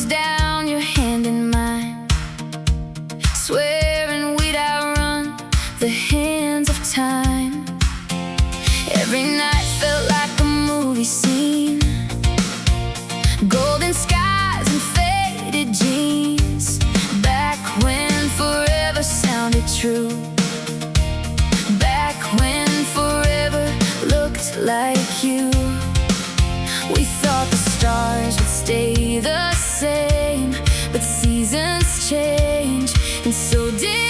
was down, your hand in mine, swearing we'd outrun the hands of time. Every night felt like a movie scene, golden skies and faded jeans. Back when forever sounded true, back when forever looked like you. We thought the stars would stay the same, but seasons change, and so did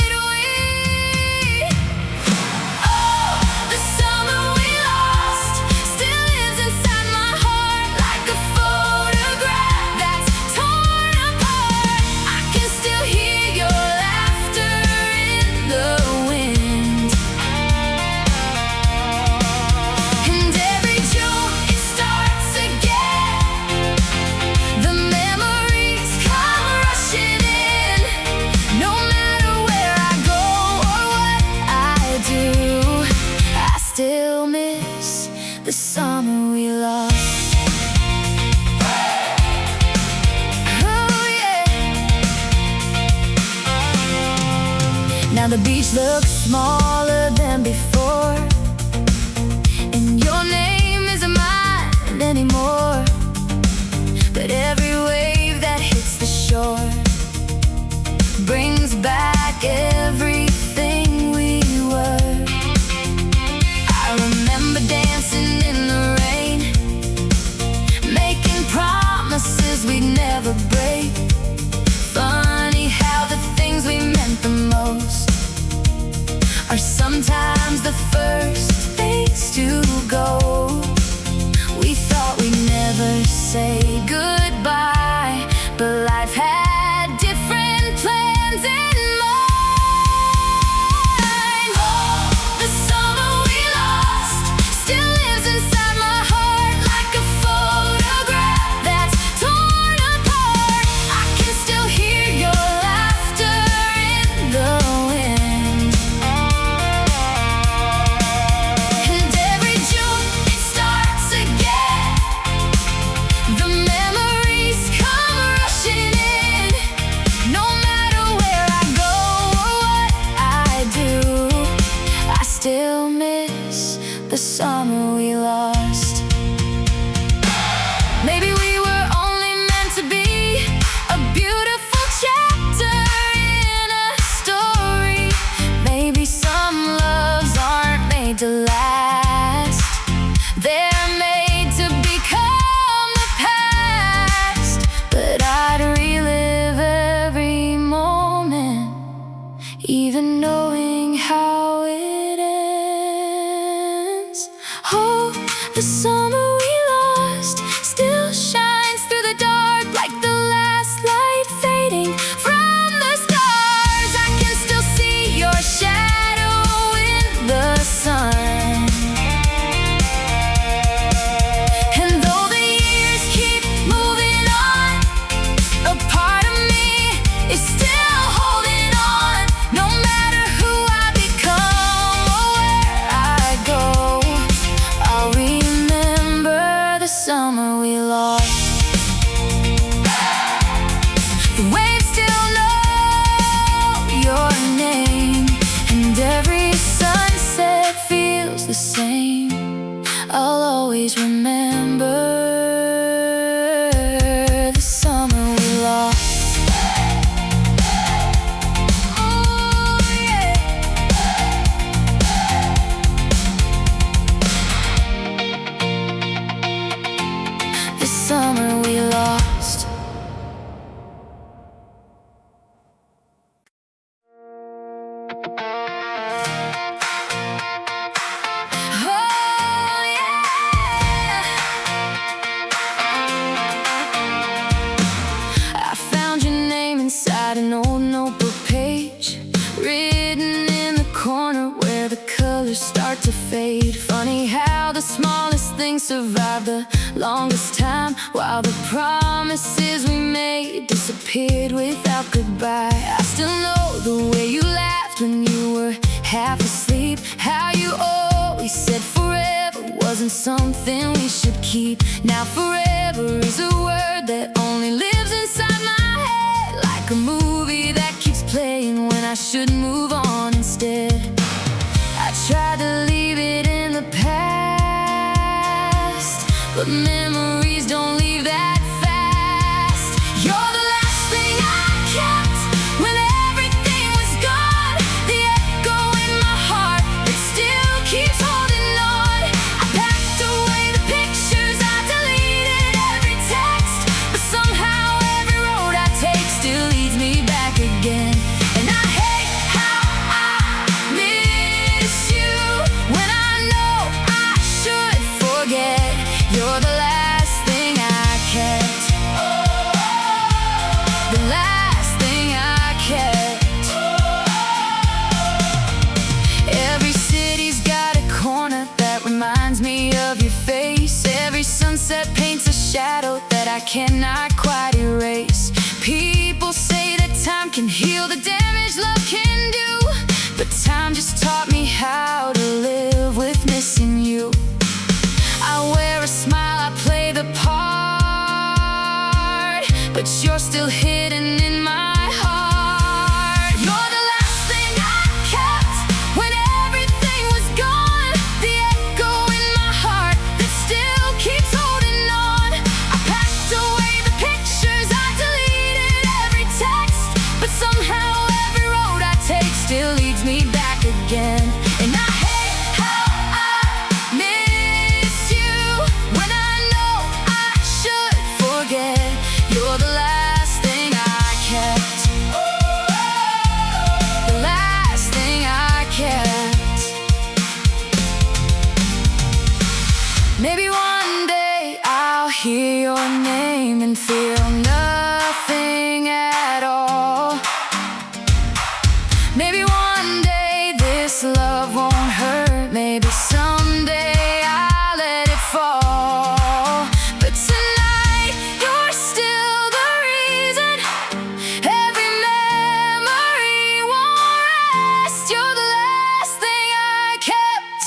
the summer we lost. Oh yeah. Now the beach looks smaller than before, and your name isn't mine anymore. But every wave that hits the shore brings back everything we were. I remember dancing in the rain, making promises we'd never break. Funny how the things we meant the most are sometimes the first things to go. We thought we'd never say goodbye, but life had different plans in mind. Oh, the summer we lost still lives inside my heart, like a photograph that's torn apart. I can still hear your laughter in the wind, and every June it starts again. The memories come rushing in. No matter where I go or what I do, I still miss the summer we lost. Maybe we were only meant to be a beautiful chapter in a story. Maybe some loves aren't made to last, they're made to become the past. But I'd relive every moment, even knowing how it ends. Oh, the summer we lost still shines through the dark, like the last light fading from the stars. I can still see your shadow in the sun, and though the years keep moving on, a part of me is still holding on. No matter who I become or where I go, I'll remember the summer we lost. The waves still know your name, and every sunset feels the same. I'll always remember the summer we lost. Oh yeah. The summer we lost. Oh yeah. I found your name inside an old notebook page, written in the corner where the colors start to fade. Funny how the smallest things survive the longest time, while the promises we made disappeared without goodbye. I still know the way you laughed when you were half asleep, how you always said forever wasn't something we should keep. Now forever is a word that only lives inside my like a movie that keeps playing when I should move on instead. I tried to leave it in the past, but memories don't leave that fast. You're the last thing I kept when everything was gone. The echo in my heart that still keeps holding on. I packed away the pictures, I deleted every text, but somehow every road I take still leads me back again. And I hate how I miss you when I know I should forget. You're the last thing I kept. The last thing I kept. Every city's got a corner that reminds me of your face. Every sunset paints a shadow that I cannot quite erase. People say that time can heal the damage love can do, but time just taught me how to live with missing you. I wear a smile, I play the part, but you're still hidden in my heart. You're the last thing I kept when everything was gone. The echo in my heart that still keeps holding on. I packed away the pictures, I deleted every text, but somehow every road I take still leads me back again. And I hate how I miss you when I know I should forget. You're the last thing I kept. The last thing I kept. Maybe one day I'll hear your name and feel nothing at all. Maybe one day this love won't hurt. Maybe someday I'll let it fall. But tonight you're still the reason every memory won't rest. You're the last thing I kept.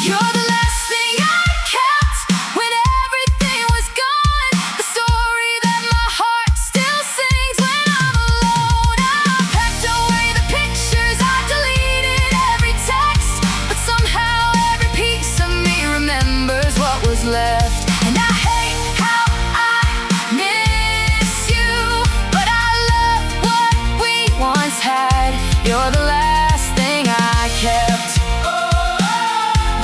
You're the last thing I kept when everything was gone. The story that my heart still sings when I'm alone. I packed away the pictures, I deleted every text, but somehow every piece of me remembers what was left. And I hate how I miss you, but I love what we once had. You're the last thing I kept.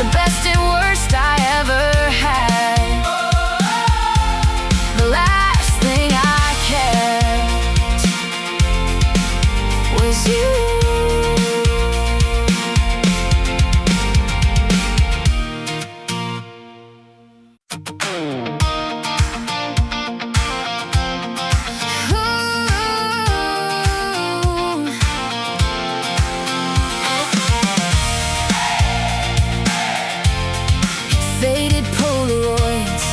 The best and worst I ever had. The last thing I kept was you. Faded Polaroids.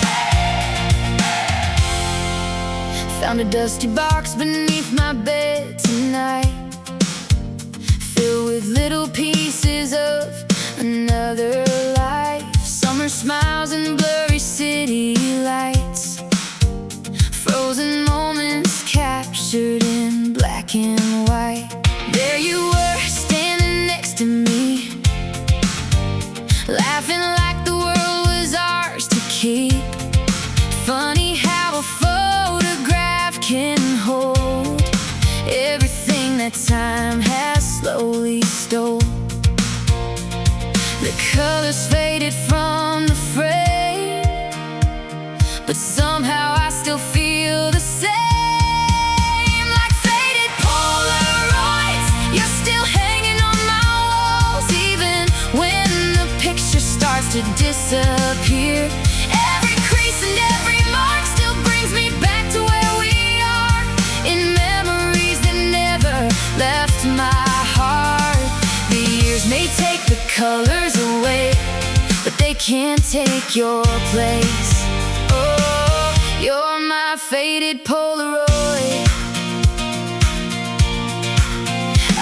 Found a dusty box beneath my bed tonight, filled with little pieces of another life. Summer smiles and blurry city lights, frozen moments captured in black and white. There you were, standing next to me, laughing like the world was ours to keep. Funny how a photograph can hold everything that time has slowly stole. The colors faded from the frame, but somehow I still feel the same. Like faded Polaroids, you're still hanging on my walls, even when the picture starts to disappear. Every crease and every mark still brings me back to where we are, in memories that never left my heart. The years may take the colors away, but they can't take your place. Oh, you're my faded Polaroid.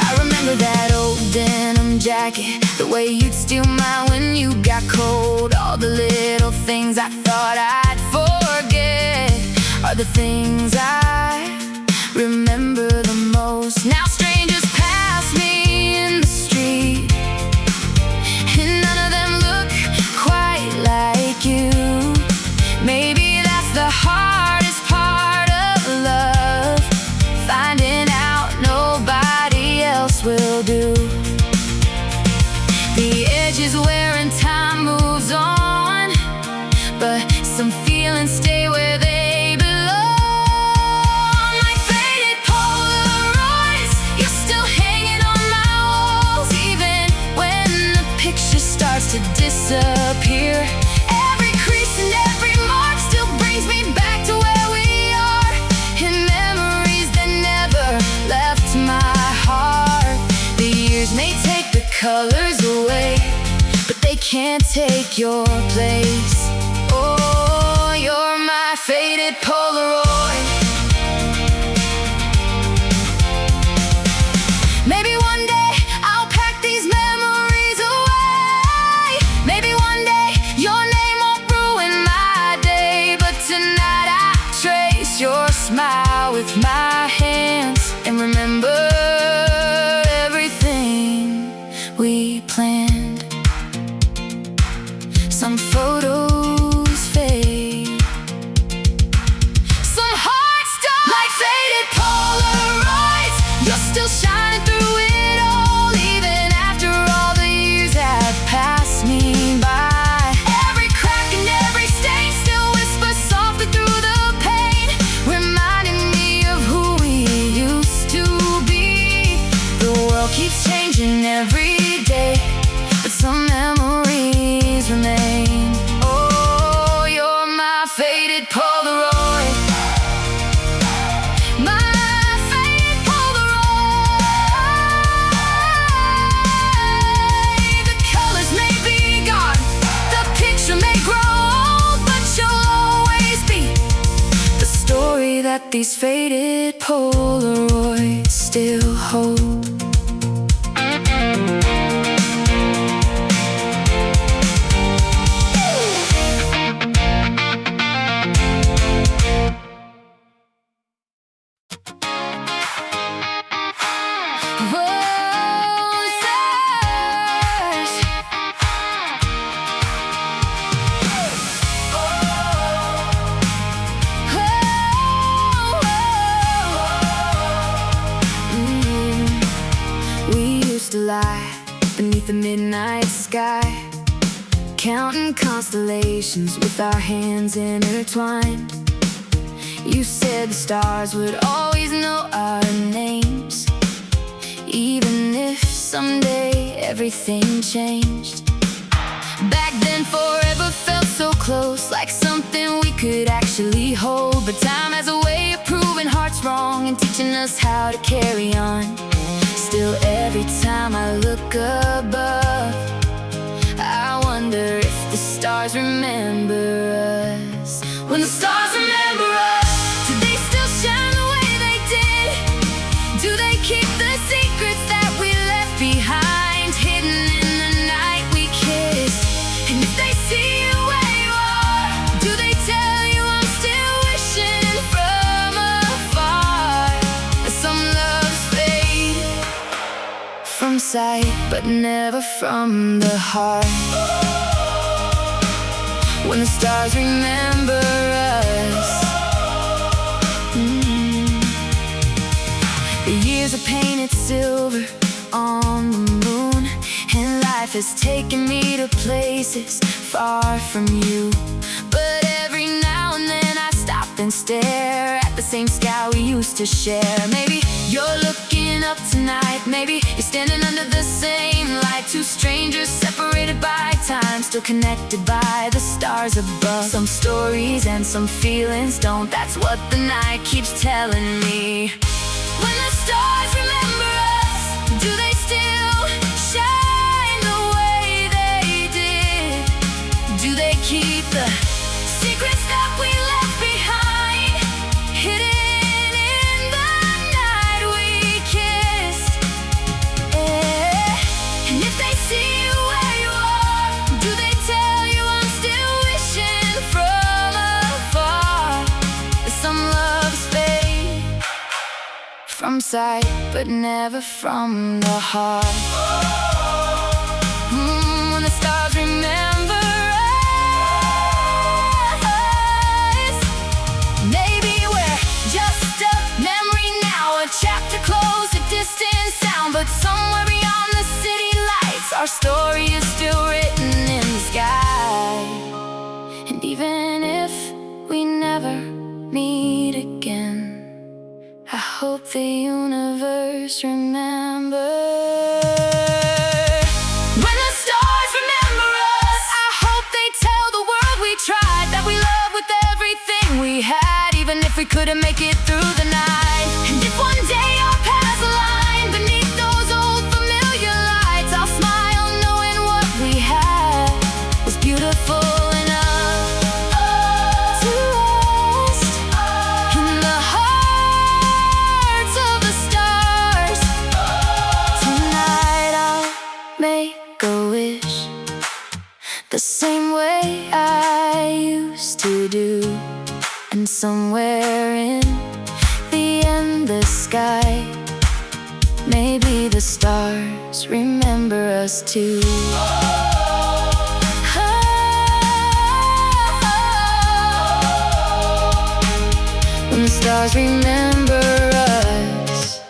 I remember that old denim jacket, the way you'd steal mine when you got cold. All the little things I thought I'd forget are the things I remember the can't take your place. Oh, you're my faded Polaroid. Maybe one day I'll pack these memories away. Maybe one day your name won't ruin my day. But tonight I trace your smile with my hands and remember everything we planned. Some photos fade, some hearts die like faded Polaroids. You're still shining through it all, even after all the years have passed me by. Every crack and every stain still whispers softly through the pain, reminding me of who we used to be. The world keeps changing every day, but some memories remain. Oh, you're my faded Polaroid. My faded Polaroid. The colors may be gone, the picture may grow old, but you'll always be the story that these faded Polaroids still hold. Lie beneath the midnight sky, counting constellations with our hands intertwined. You said the stars would always know our names, even if someday everything changed. Back then forever felt so close, like something we could actually hold. But time has a way of proving hearts wrong and teaching us how to carry on. Still, every time I look above, I wonder if the stars remember us. When the stars remember us, do they still shine the way they did? Do they keep the secrets that we left behind, hidden in the night we kissed? And if they see you where you are, do they tell you I'm still wishing from afar? Some loves fade from sight, but never from the heart. When the stars remember us, the years are painted silver on the moon, and life has taken me to places far from you. But every now and then I stop and stare at the same sky we used to share. Maybe you're looking up tonight, maybe you're standing under the same light. Two strangers separated by time, still connected by the stars above. Some stories and some feelings don't, that's what the night keeps telling me. When the stars remember us, do they still shine the way they did? Do they keep the secrets that we left behind, hidden in the night we kissed? And if they see you where you are, do they tell you I'm still wishing from afar? Some loves fade from sight, but never from the heart. When the stars remember us, maybe we're just a memory now, a chapter closed, a distant sound. But somewhere beyond the city lights, our story is still written in the sky. And even if we never meet again, I hope the universe remembers. When the stars remember us, I hope they tell the world we tried, that we love with everything we had, even if we couldn't make it through the night. And if one day our paths align beneath those old familiar lights, I'll smile knowing what we had somewhere in the endless sky. Maybe the stars remember us too. When the stars remember us.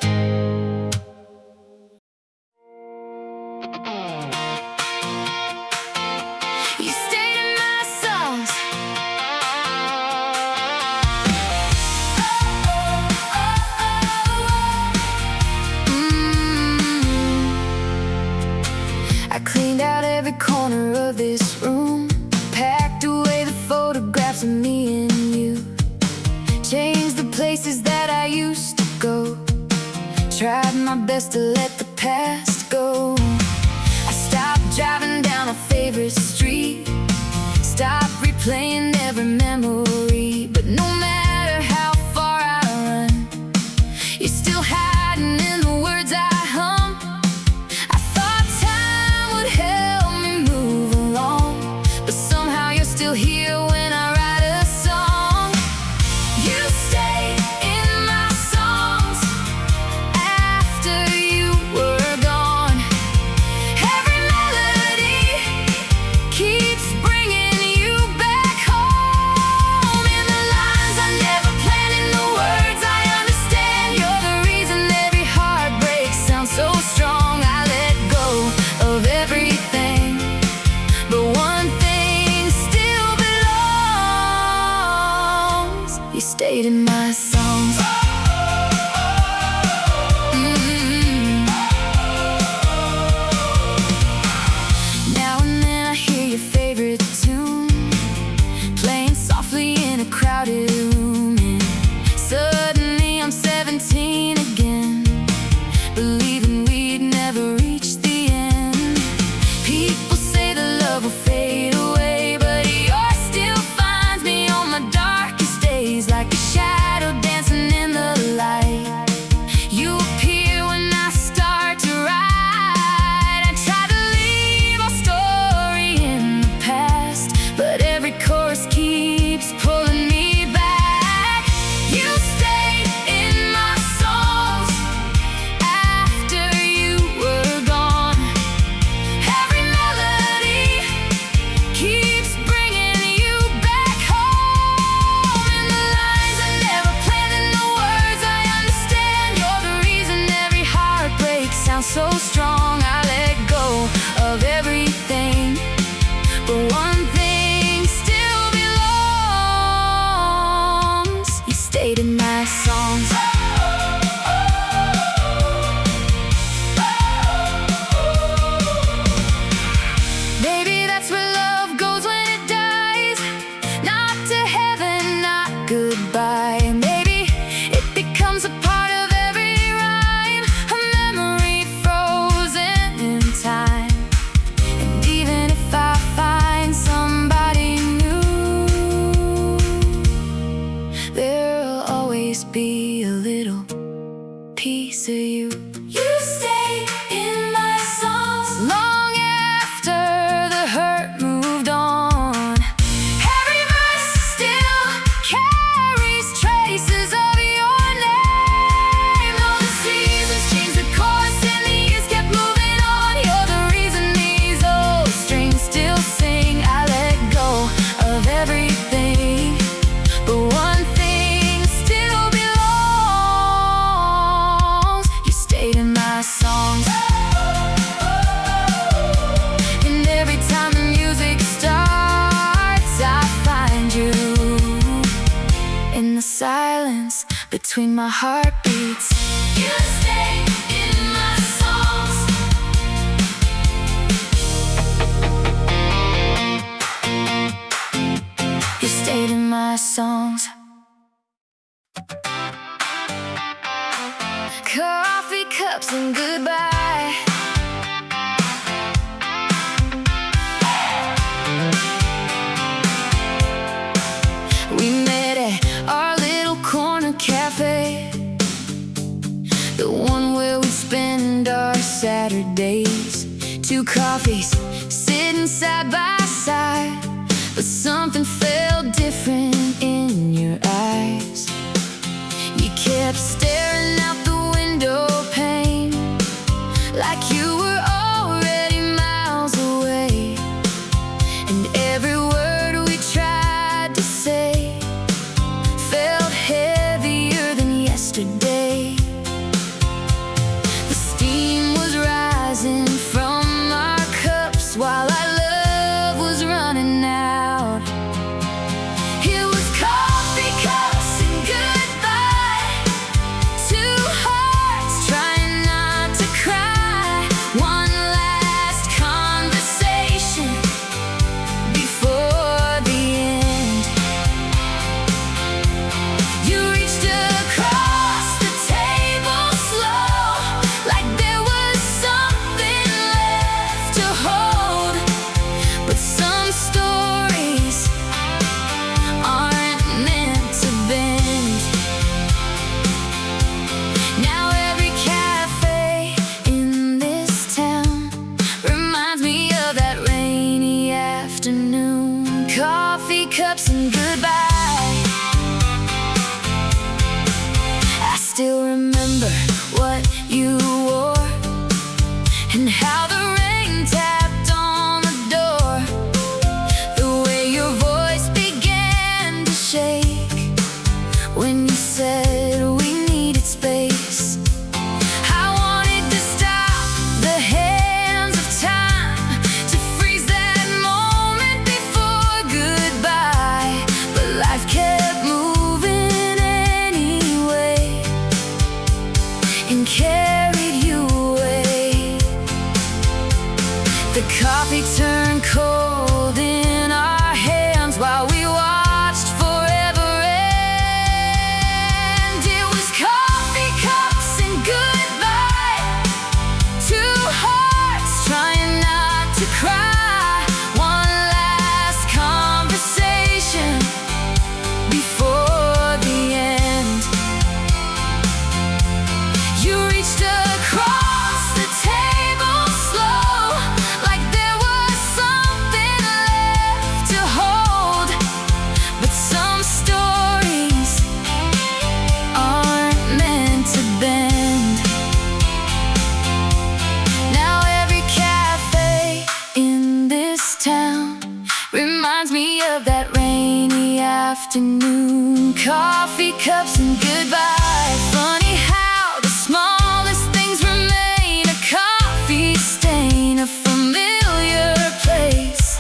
You stayed in my songs. I cleaned out every corner of this room, packed away the photographs of me and you, changed the places that I used to go, tried my best to let the past go. I stopped driving down our favorite street, stopped replaying every memory. But no matter how far I run, you're still hiding in the words I hum. I thought time would help me move along, but somehow you're still here when I write a song. You stay in my songs after you were gone. Every melody keeps bringing you back home. In the lines I never planned, in the words I understand, you're the reason every heartbreak sounds so strong. I let go of everything, but one thing still belongs. You stayed in my songs. Now and then I hear your favorite tune playing softly in a crowded room, and suddenly I'm 17 again, believing we'd never reach the end. People say the love will fade away, but yours still finds me on my darkest days, like a shadow dancing in the light. You appear when I start to write. I try to leave our story in the past, but every chorus keeps pulling me back. You stayed in my songs after you were gone. Every melody keeps bringing you back home. In the lines I never planned, in the words I understand, you're the reason every heartbreak sounds so strong. I let go of everything, but one thing still belongs. You stayed in my songs. Baby, that's where love goes when it dies. Not to heaven, not goodbye. Maybe it becomes a part of every rhyme, a memory frozen in time. And even if I find somebody new, there'll always be a little piece of you. You stay in my songs long after the hurt moved on. Every verse still carries traces of your name. Though the seasons changed the course and the years kept moving on, you're the reason these old strings still sing. I let go of everything, but one thing still belongs. You stayed in my songs. And every time the music starts, I find you in the silence between my heartbeats. You stay in my songs. You stayed in my songs. Coffee cups and goodbye. We met at our little corner cafe, the one where we spend our Saturdays. 2 coffees sitting side by side, but something felt different in your eyes. remember what you wore and how the rain tapped on the door, the way your voice began to shake when you said we needed space. I wanted to stop the hands of time, to freeze that moment before goodbye, but life kept moving anyway and carried you away. The coffee turned cold in our hands while we watched forever end. It was coffee cups and goodbye, two hearts trying not to cry, one last conversation before the end. You reached across the table slow, like there was something left to hold. But some stories aren't meant to bend. Now every cafe in this town reminds me of that rainy afternoon. Coffee cups and goodbye. Funny how the smallest things remain. A coffee stain, a familiar place,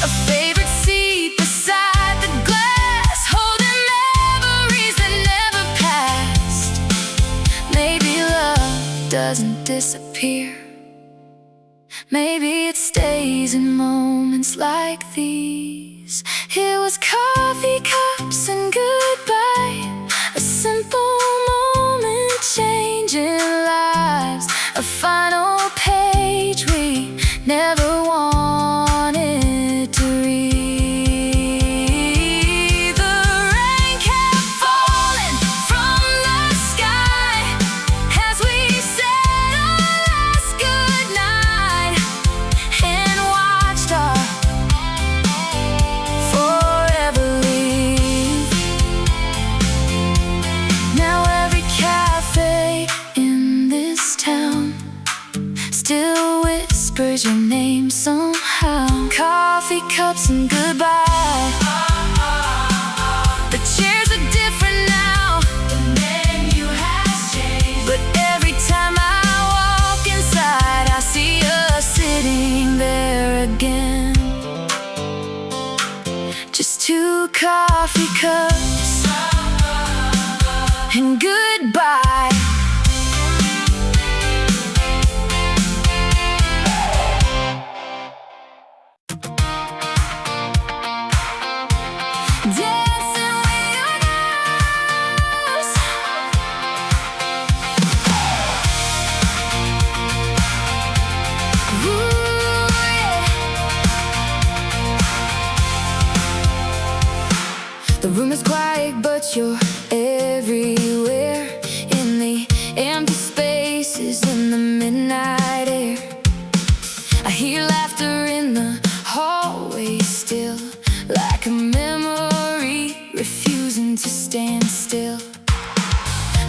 a favorite seat beside the glass, holding memories that never passed. Maybe love doesn't disappear, maybe it stays in moments like these. It was coffee cups and goodbye, a simple moment changing lives, a final page we never wanted to read. The rain kept falling from the sky as we said our last goodnight and watched our forever leave. Now every cafe in this town still whispers your name somehow. Coffee cups and goodbye. The chairs are different now, the menu has changed, but every time I walk inside I see us sitting there again. Just two coffee cups and goodbye. Dancing with your nose. Ooh, yeah. The room is quiet, but you're everywhere, in the empty spaces, in the midnight air. I hear laughter in the hallway still, like a memory refusing to stand still.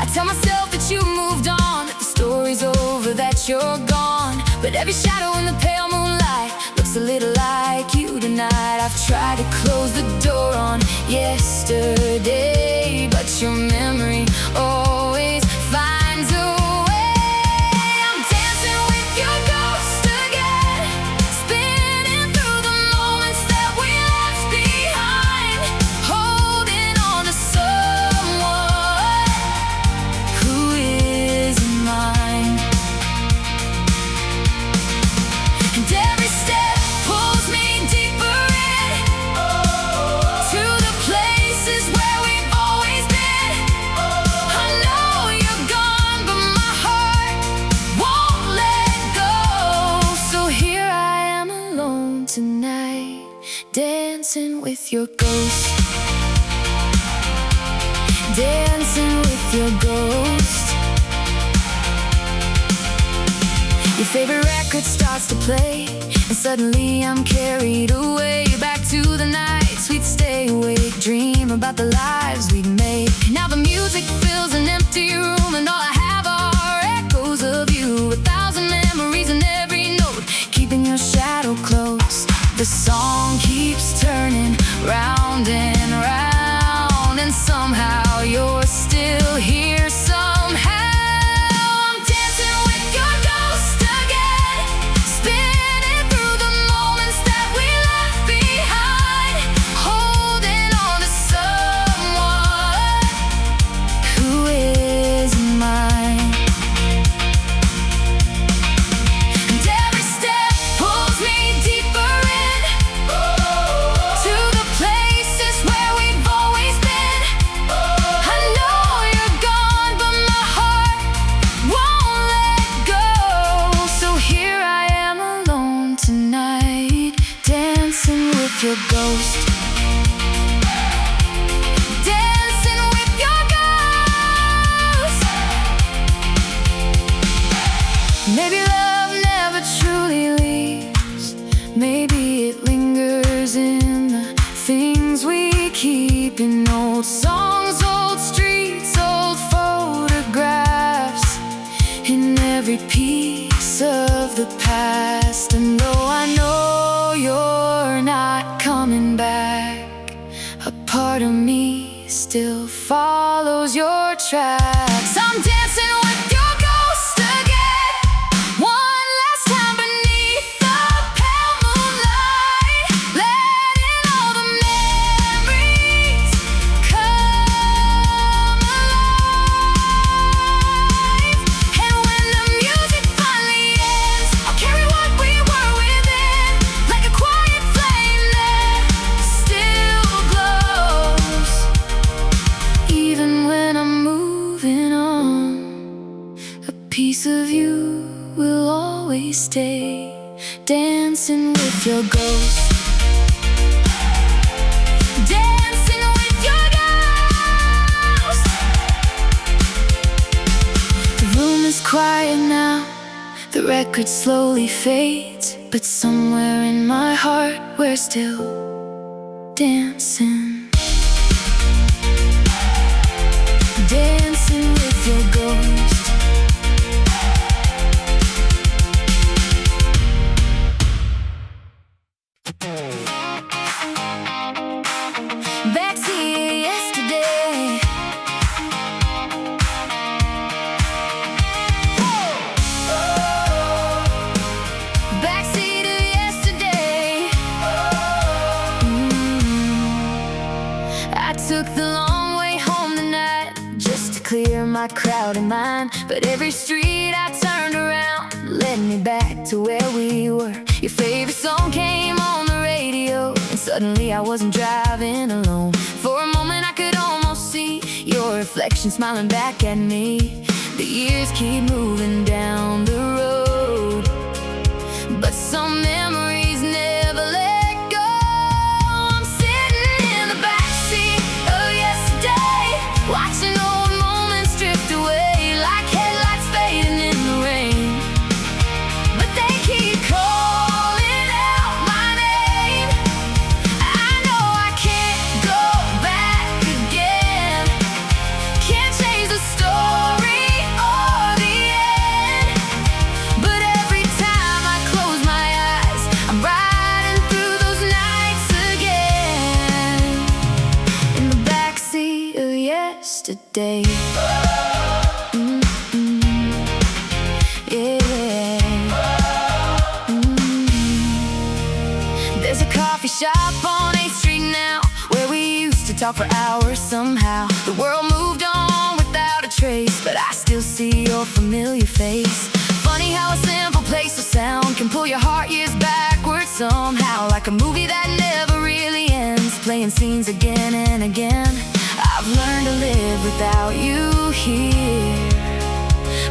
I tell myself that you moved on, that the story's over, that you're gone, but every shadow in the pale moonlight looks a little like you tonight. I've tried to close the door on yesterday, but your memory always finds a way. I'm dancing with your ghost again, spinning through the moments that we left behind, holding on to someone who isn't mine. And every step pulls me deeper in, to the places where we've always been. I know you're gone, but my heart won't let go. So here I am alone tonight, dancing with your ghost, dancing with your ghost. Your favorite record starts to play, and suddenly I'm carried away, back to the nights we'd stay awake, dream about the lives we'd made. Now the music fills an empty room, and all every piece of the past. And though I know you're not coming back, a part of me still follows your tracks. I'm dancing with your ghost again, one last time beneath the pale moonlight, letting all the memories come alive. And when the music finally ends, I'll carry what we were within, like a quiet flame that still glows. Even when I'm moving on, a piece of you will always stay, dancing with your ghost. Dancing with your ghost. The room is quiet now, the record slowly fades, but somewhere in my heart we're still dancing. Dancing with your ghost. Backseat yesterday. Backseat of yesterday. I took the long way home tonight, just to clear my crowded mind. But every street I turned around led me back to where we were. Your favorite song came on the radio, and suddenly I wasn't driving alone. For a moment I could almost see your reflection smiling back at me. The years keep moving down the road, but some memories never let go. I'm sitting in the backseat of yesterday, watching old moments drift away like headlights fading in the rain. But they keep calling out my name. I know I can't go back again, can't change the story or the end. But every time I close my eyes, I'm riding through those nights again, in the backseat of yesterday. Yeah. There's a coffee shop on 8th Street now, where we used to talk for hours somehow. The world moved on without a trace, but I still see your familiar face. Funny how a simple place of sound can pull your heart years backwards somehow, like a movie that never really ends, playing scenes again and again. I've learned to live without you here,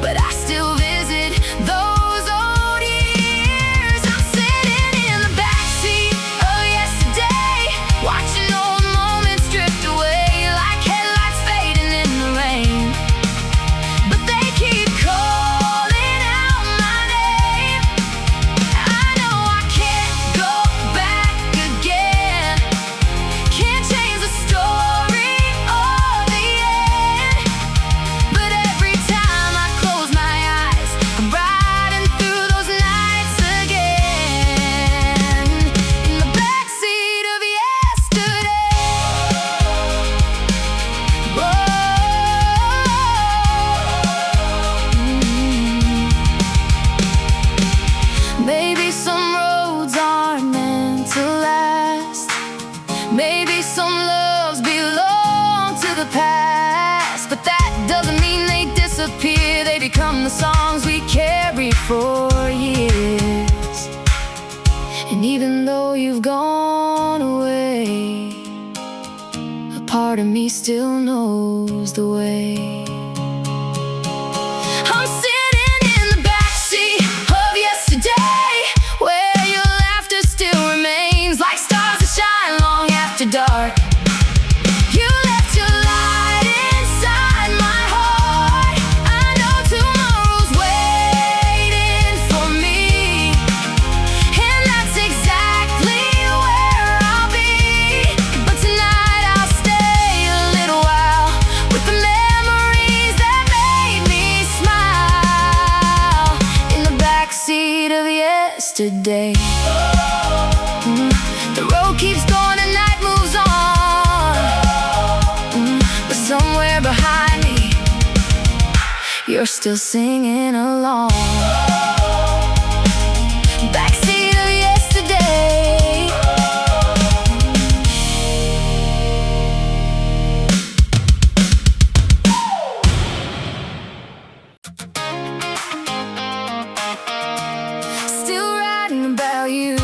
but I still visit those old years. I'm sitting in the backseat of yesterday, watching old moments drift away like headlights fading in the rain. But they keep calling out my name. I know I can't go back again, can't change the story or the end. But every time I close my eyes, I'm riding through those nights again, in the backseat of yesterday. Whoa. Maybe some roads aren't meant to last, maybe some loves belong to the past, but that doesn't mean they disappear. They become the songs we carry for years. And even though you've gone away, a part of me still knows the way. I'm sitting in the backseat of yesterday, where your laughter still remains like stars that shine long after dark. You left your light inside my heart. I know tomorrow's waiting for me, and that's exactly where I'll be. But tonight I'll stay a little while with the memory yesterday. The road keeps going and night moves on, but somewhere behind me, you're still singing along. Backseat of yesterday. Still writing about you.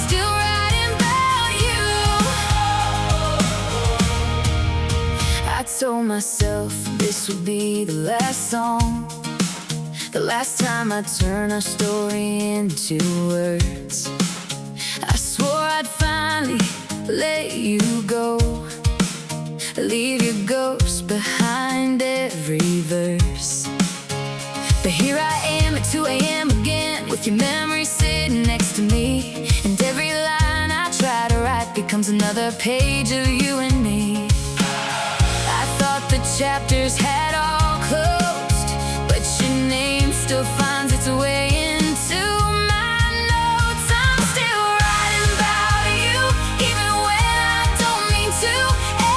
Still writing about you. I told myself this would be the last song, the last time I'd turn our story into words. I swore I'd finally let you go, leave your ghost behind every verse. But here I am at 2 a.m. again, with your memory sitting next to me, and every line I try to write becomes another page of you and me. I thought the chapters had all closed, but your name still finds its way into my notes. I'm still writing about you, even when I don't mean to.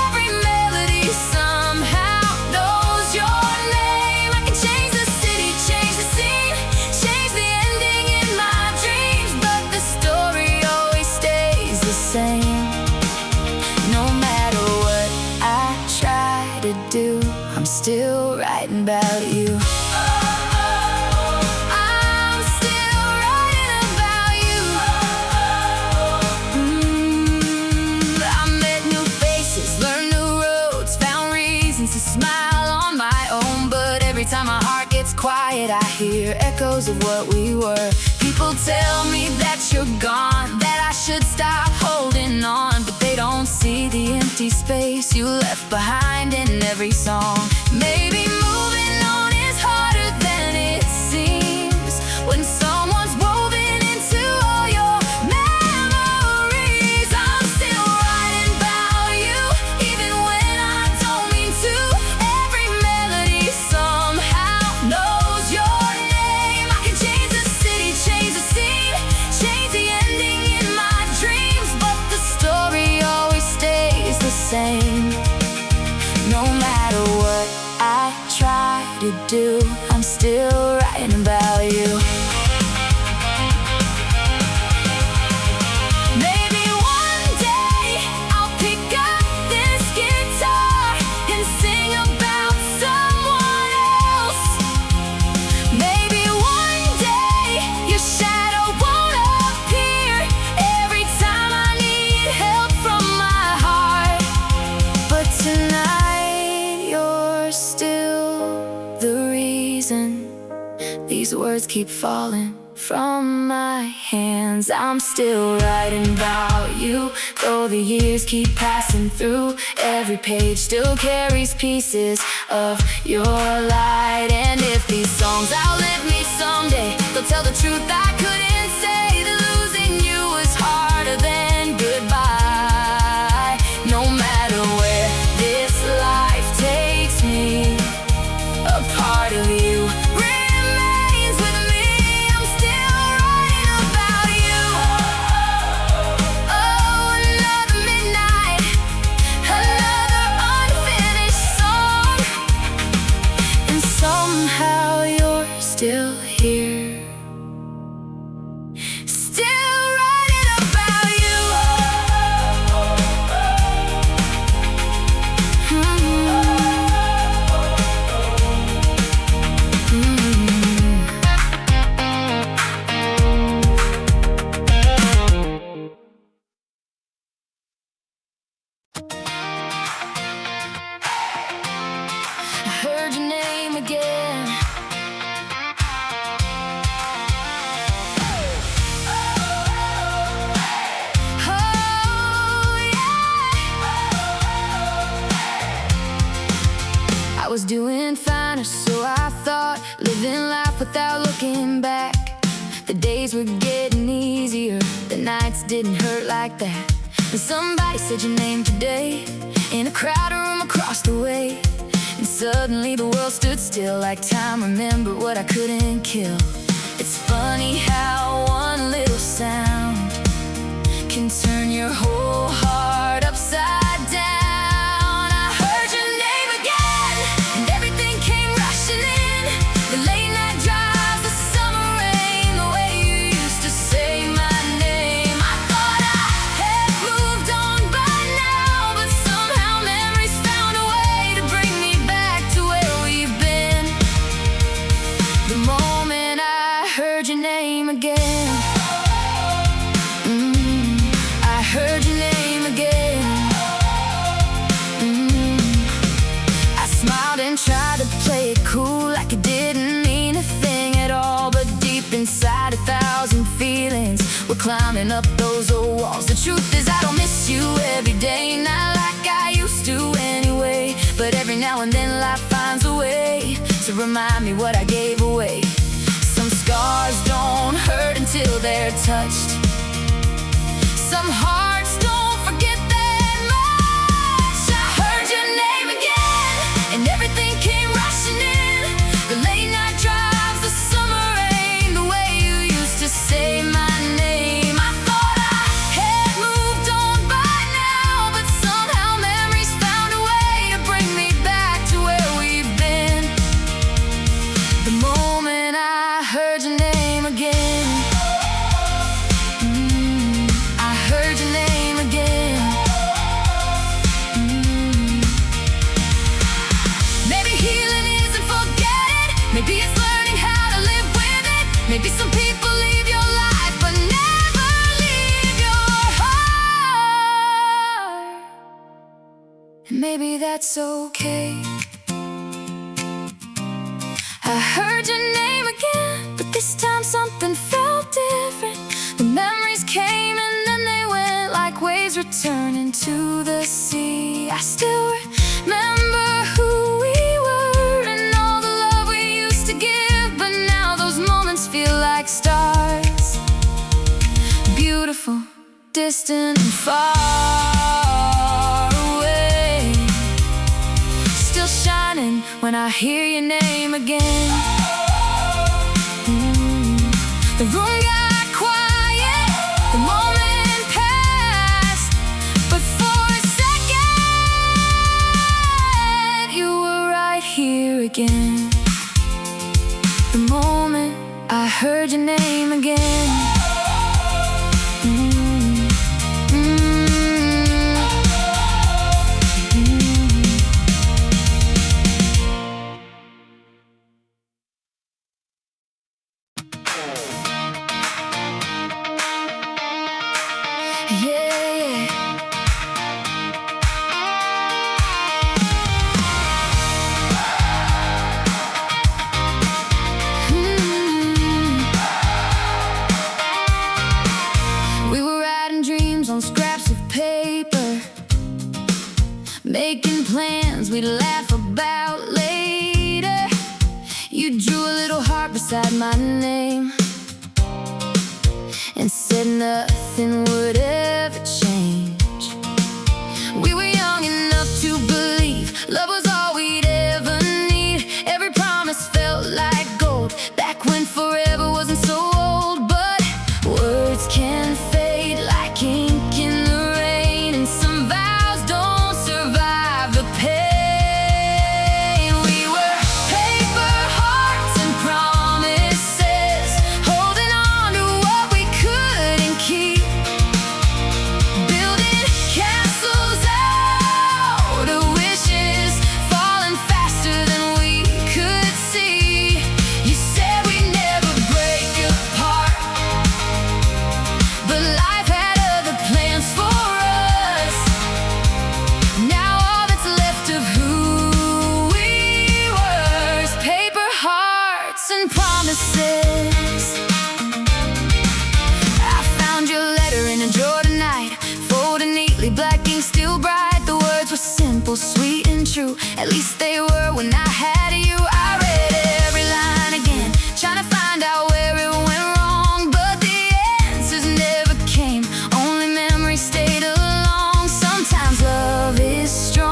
Every melody somehow knows your name. I can change the city, change the scene, change the ending in my dreams, but the story always stays the same. No matter what I try to do, I'm still writing about you. I'm still writing about you. I met new faces, learned new roads, found reasons to smile on my own. But every time my heart gets quiet, I hear echoes of what we were. People tell me that you're gone, that I should stop holding on, but they don't see the empty space you left behind in every song. Maybe moving on is harder than it seems when someone's woven into all your memories. I'm still writing about you, even when I don't mean to. Every melody somehow knows your name. I can change the city, change the scene, change the ending in my dreams, but the story always stays the same. No matter what I try to do, I'm still writing about you. Maybe one day I'll pick up this guitar and sing about someone else. Maybe one day your shadow won't appear every time I need help from my heart. But tonight you're still the reason these words keep falling from my hands. I'm still writing about you, though the years keep passing through. Every page still carries pieces of your light. And if these songs outlive me someday, they'll tell the truth I couldn't say, that losing you was harder than goodbye. No matter where this life takes me, a part of you remains with me. I'm still writing about you. Oh, another midnight, another unfinished song, and somehow you're still here, still writing about you. I heard your name again. Oh, yeah. I was doing fine, or so I thought, living life without looking back. The days were getting easier, the nights didn't hurt like that. But somebody said your name today, in a crowded room across the way. And suddenly the world stood still, like time remembered what I couldn't kill. It's funny how one little sound can turn your whole heart upside down. I heard your name again, and everything came rushing in. The late night drives, the summer rain, the way you used to say my name. I thought I had moved on by now, but somehow memories found a way to bring me back to where we've been. The moment I heard your name again, I heard your name again. I smiled and tried to play it cool, like it didn't mean a thing at all. But deep inside, 1,000 feelings were climbing up those old walls. The truth is I don't miss you every day, not like I used to anyway. But every now and then life finds a way to remind me what I gave away. Some scars don't hurt until they're touched. Some hearts don't forget that much. I heard your name again, and everything came rushing in. The late night drives, the summer rain, the way you used to say my name. I thought I had moved on by now, but somehow memories found a way to bring me back to where we've been. The moment I heard your name again, I heard your name again. Maybe healing isn't forget it. Maybe it's learning how to live with it. Maybe some people leave your life but never leave your heart. And maybe that's okay. I heard your name again, but this time something felt different. The memories came and then they went, like waves returning to the sea. I still remember who we were and all the love we used to give, but now those moments feel like stars, beautiful, distant and far away, still shining when I hear your name again. The room got quiet, the moment passed, but for a second you were right here again. The moment I heard your name again. On scraps of paper, making plans we'd laugh about later. You drew a little heart beside my name and said nothing would ever change. We were young enough to believe love was all we'd ever need. Every promise felt like gold back when forever wasn't so old. But words can fade like ink in the rain, and some vows don't survive the pain. We were paper hearts and promises, holding on to what we couldn't keep, building castles out of wishes, falling faster than we could see. You said we'd never break apart, but life had other plans for us. Now all that's left of who we were is paper hearts and promises. I found your letter in a drawer tonight, folded neatly, black ink still bright. The words were simple, sweet and true. At least they were when I had you. I read every line again, trying to find out where it went wrong, but the answers never came. Only memories stayed along. Sometimes love is strong.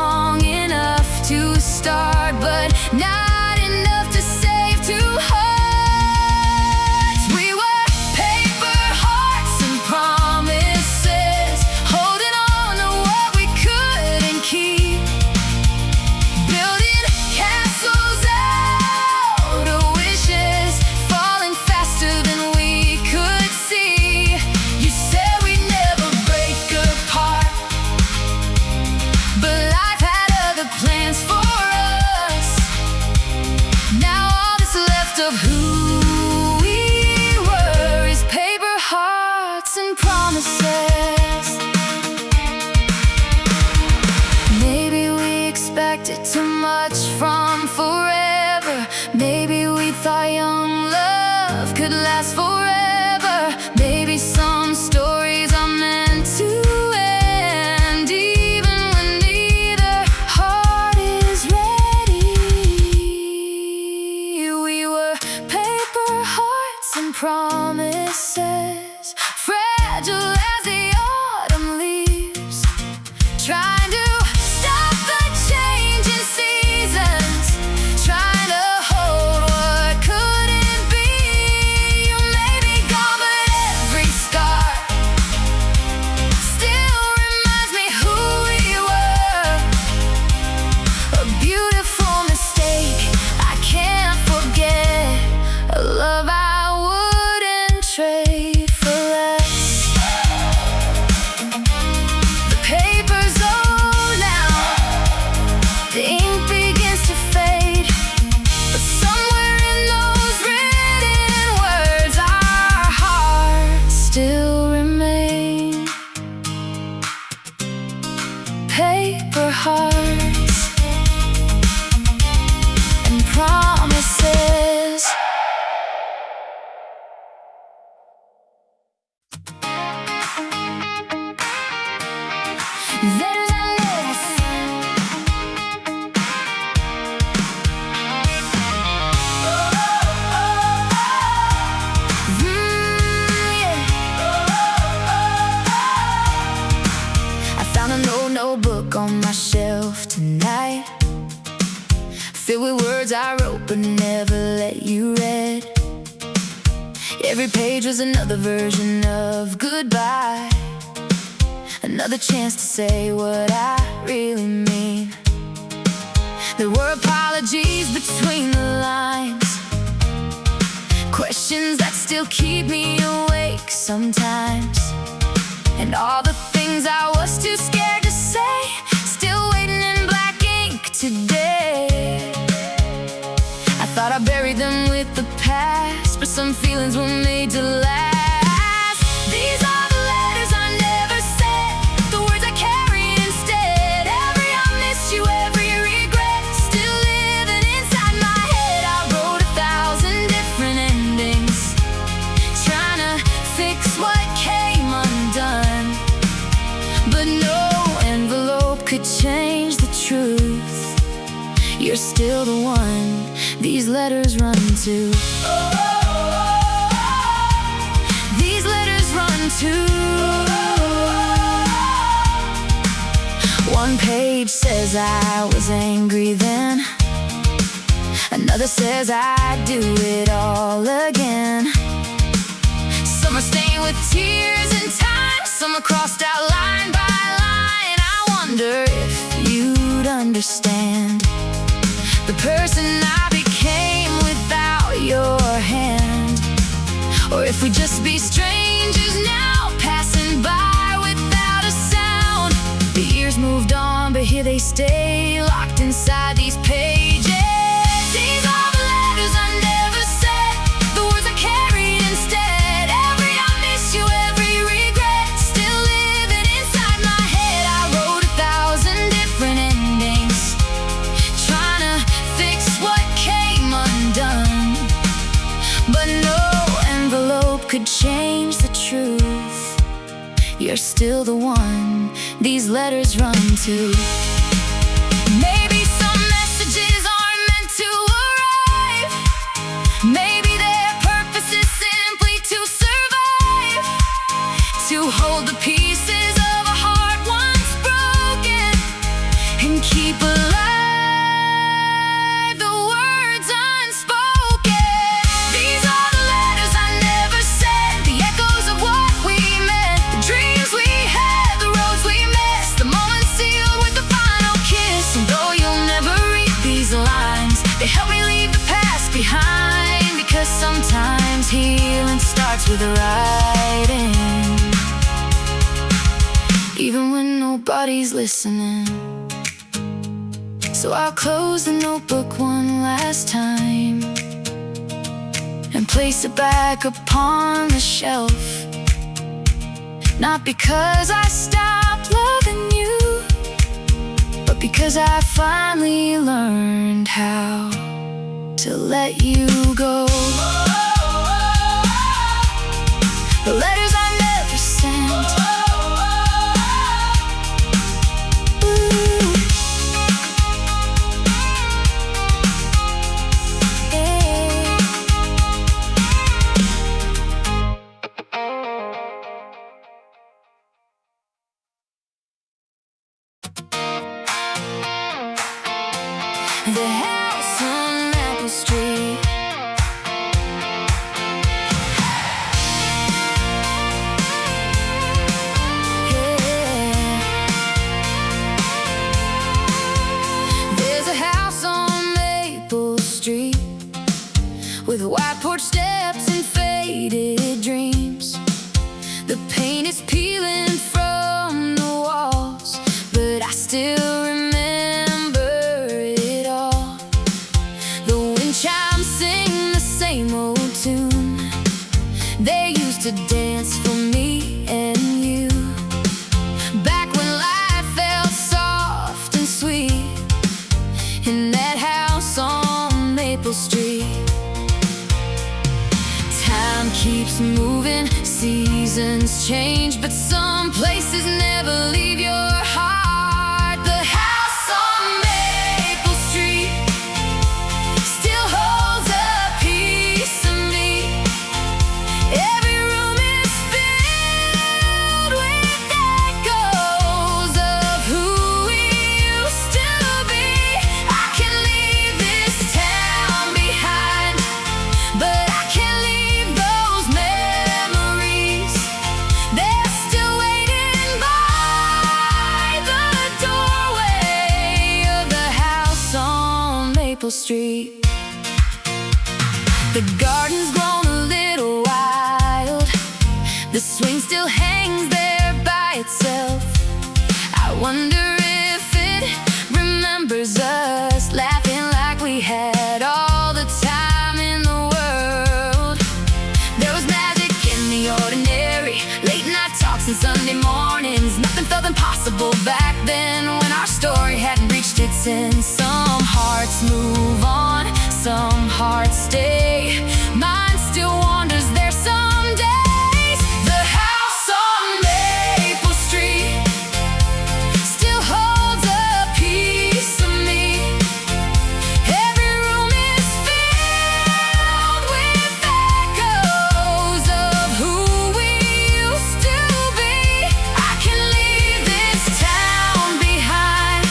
of who we were is paper hearts and promises. Maybe we expected too much from forever. Maybe we thought young love could last forever. Maybe some stories are meant to end, even when neither heart is ready. We were paper hearts and promises, fragile as the autumn leaves, trying to stop the changing seasons, trying to hold what couldn't be. You may be gone, but every scar still reminds me who we were. A beautiful mistake I can't forget, a love I wouldn't trade for less. The paper's old now, the ink begins to fade, but somewhere in those written words our hearts still remain. Paper hearts and promises. There's a list. Yeah. I found an old notebook on my shelf tonight, filled with words I wrote but never let you read. Every page was another version of goodbye, another chance to say what I really mean. There were apologies between the lines, questions that still keep me awake sometimes, and all the things I was too scared to say, still waiting in black ink today. I thought I buried them with the past, but some feelings were made to last. These are the letters I never said, the words I carry instead. Every I miss you, every regret, still living inside my head. I wrote 1,000 different endings, trying to fix what came undone, but no envelope could change the truth. You're still the one these letters run to. These letters run to. One page says I was angry then, another says I'd do it all again. Some are stained with tears and time, some are crossed out line by line. I wonder if you'd understand the person I became without your hand, or if we'd just be strangers now, passing by without a sound. The years moved on, but here they stay, locked inside these pages. These are the letters I never said, the words I carried instead. Every I miss you, every regret, still living inside my head. I wrote 1,000 different endings, trying to fix what came undone, but no envelope could change the truth. You're still the one these letters run to. Maybe some messages aren't meant to arrive, maybe their purpose is simply to survive, to hold the pieces of a heart once broken and keep alive the words unspoken. These are the letters I never said, the echoes of what we meant, the dreams we had, the roads we missed, the moments sealed with the final kiss. And though you'll never read these lines, they help me leave the past behind, because sometimes healing starts with writing, even when nobody's listening. So I'll close the notebook one last time, place it back upon the shelf. Not because I stopped loving you, but because I finally learned how to let you go. The letters I never sent, the house on Maple Street. Yeah. There's a house on Maple Street with white porch steps and faded dreams. The paint is peeling from the walls, but I still remember it all. The wind chimes sing the same old tune. They used to dance for me and you, back when life felt soft and sweet, in that house on Maple Street. Time keeps moving, seasons change, but some places never leave your heart. The house on Maple Street still holds a piece of me. Every room is filled with echoes of who we used to be. I can leave this town behind, but I can't leave those memories. They're still waiting by the doorway of the house on Maple Street. The garden's grown a little wild. The swing still hangs there by itself. I wonder if it remembers us, laughing like we had all the time in the world. There was magic in the ordinary, late night talks and Sunday mornings. Nothing felt impossible back then, when our story hadn't reached its end. Some hearts move on, some hearts stay. Mine still wanders there some days. The house on Maple Street still holds a piece of me. Every room is filled with echoes of who we used to be. I can leave this town behind,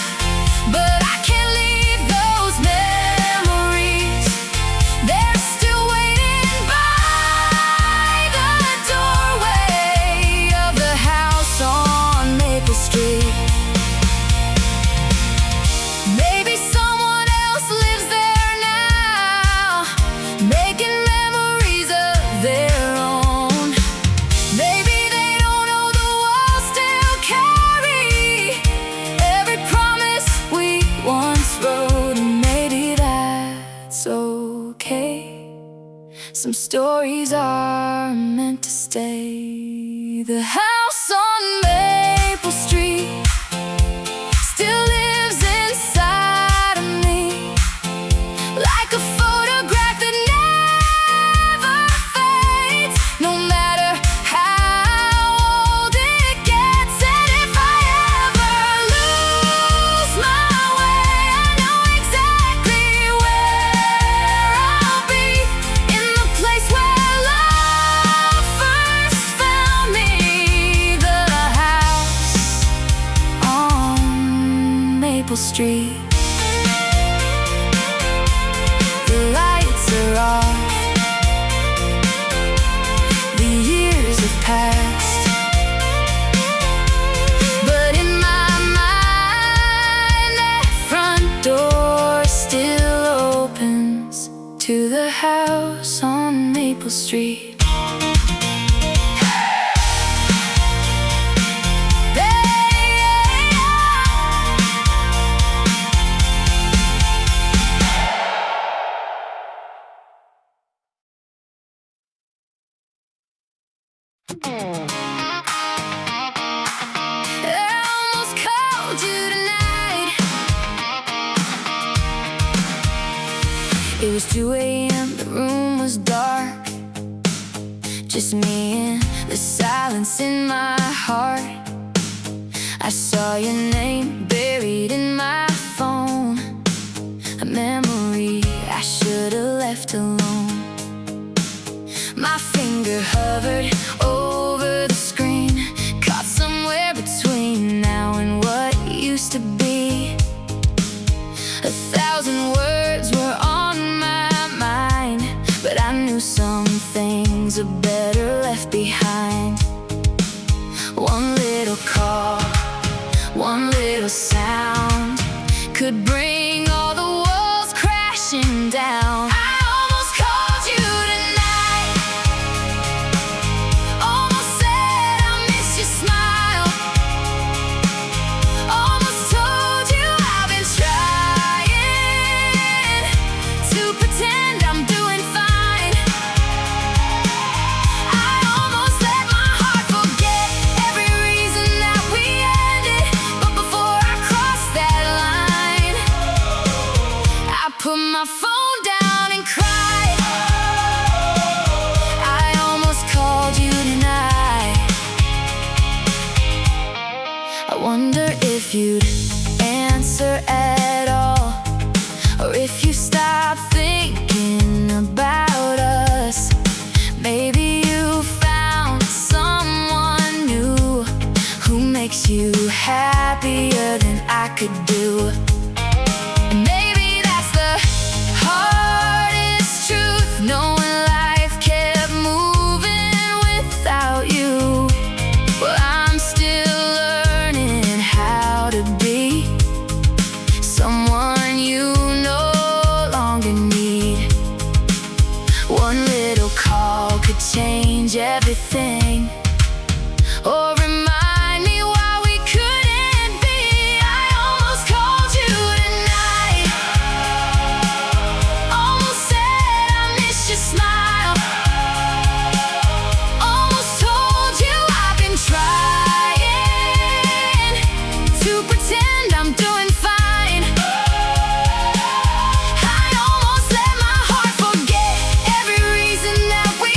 but I can't leave those memories. They're still waiting by the doorway of the house on Maple Street. Maybe someone else lives there now, making memories of their own. Maybe they don't know the walls still carry every promise we once wrote, and maybe that's okay. Some stories are meant to stay. The house on Maple Street still lives inside of me, like a photograph that never fades, no matter how old it gets. And if I ever lose my way, I know exactly where I'll be, in the place where love first found me. The house on Maple Street. The lights are off, the years have passed, but in my mind that front door still opens to the house on Maple Street. called you tonight. It was 2 a.m., the room was dark, just me and the silence in my heart. I saw your name buried in my phone, a memory I should've left alone. My finger hovered over the screen, caught somewhere between now and what used to be. 1,000 words were on my mind, but I knew some things are better left behind. One little call, one little sound could bring all the walls crashing down. I almost called you tonight, almost said I miss your smile, almost told you I've been trying to pretend I'm doing fine. I almost let my heart forget every reason that we ended, but before I crossed that line, I put my phone down and cried. I almost called you tonight. I wonder if you'd answer at all, or if you stopped thinking about us. Maybe you found someone new who makes you happier than I could do. And maybe that's the hardest truth, knowing life kept moving without you. Well, I'm still learning how to be someone you no longer need. One little call could change everything, or remind me why we couldn't be. I almost called you tonight, almost said I miss your smile, almost told you I've been trying to pretend I'm doing fine. I almost let my heart forget every reason that we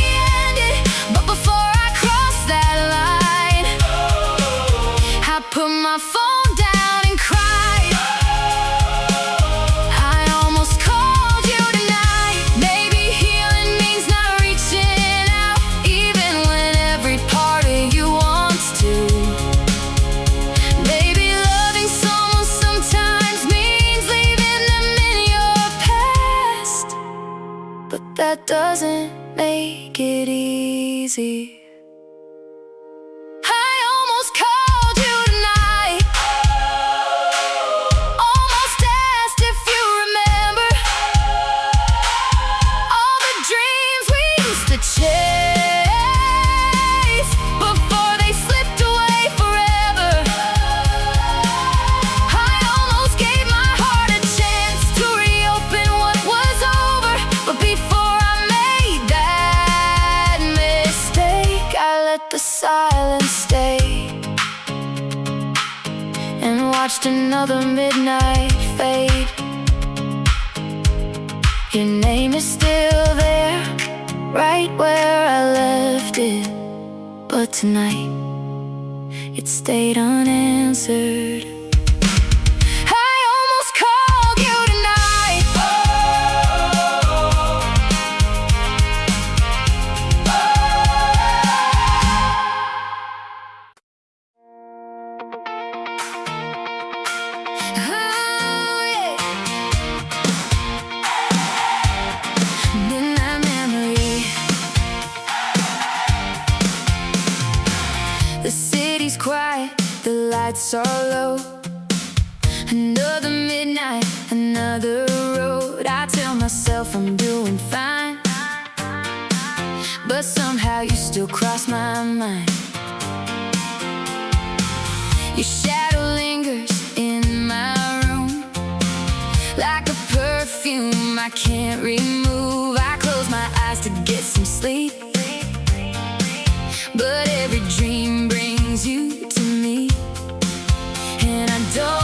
ended, but before I crossed that line, I put my phone down and cried. I almost called you tonight. Maybe healing means not reaching out, even when every part of you wants to. Maybe loving someone sometimes means leaving them in your past, but that doesn't make it easy. I almost called you tonight, almost asked if you remember all the dreams we used to chase before they slipped away forever. I almost gave my heart a chance to reopen what was over, but before I made that mistake, I let the silence stay and watched another midnight fade. Your name is still there, right where I left it, but tonight it stayed unanswered. I almost called you tonight, oh yeah. Midnight memory. The city's quiet, the lights are low. Another midnight, another road. I tell myself I'm doing fine, but somehow you still cross my mind. Your shadow lingers in my room like a perfume I can't remove. I close my eyes to get some sleep, but every dream brings you to me, and I don't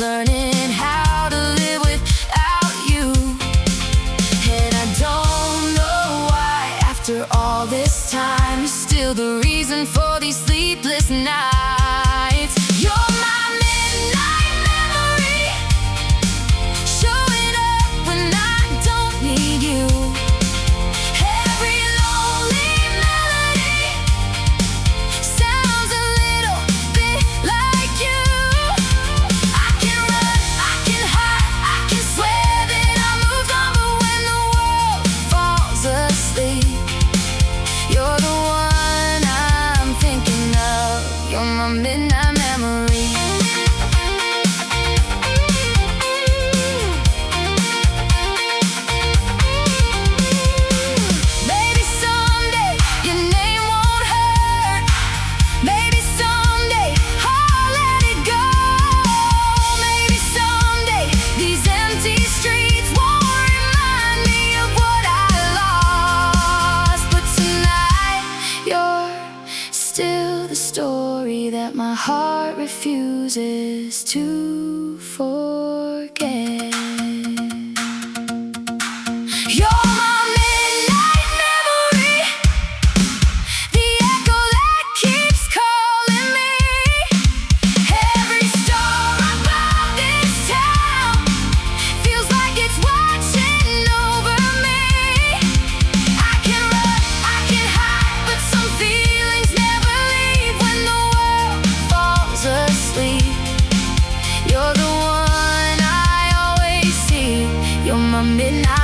learning how to live without you. And I don't know why, after all this time, you're still the reason for these sleepless nights. You're my midnight memory, showing up when I don't need you. Every lonely melody sounds a little bit like you. I can run, I can hide, I can swear that I moved on, but when the world falls asleep, you're the one I'm thinking of. You're my midnight memory. Maybe someday your name won't hurt. Maybe someday I'll let it go. Maybe someday these empty streets won't remind me of what I lost. But tonight you're still the story that my heart refuses to forget. You're my midnight memory, the echo that keeps calling me. Every star above this town feels like it's watching over me. I can run, I can hide, but some feelings never leave. When the world falls asleep, you're the one I always see. You're my midnight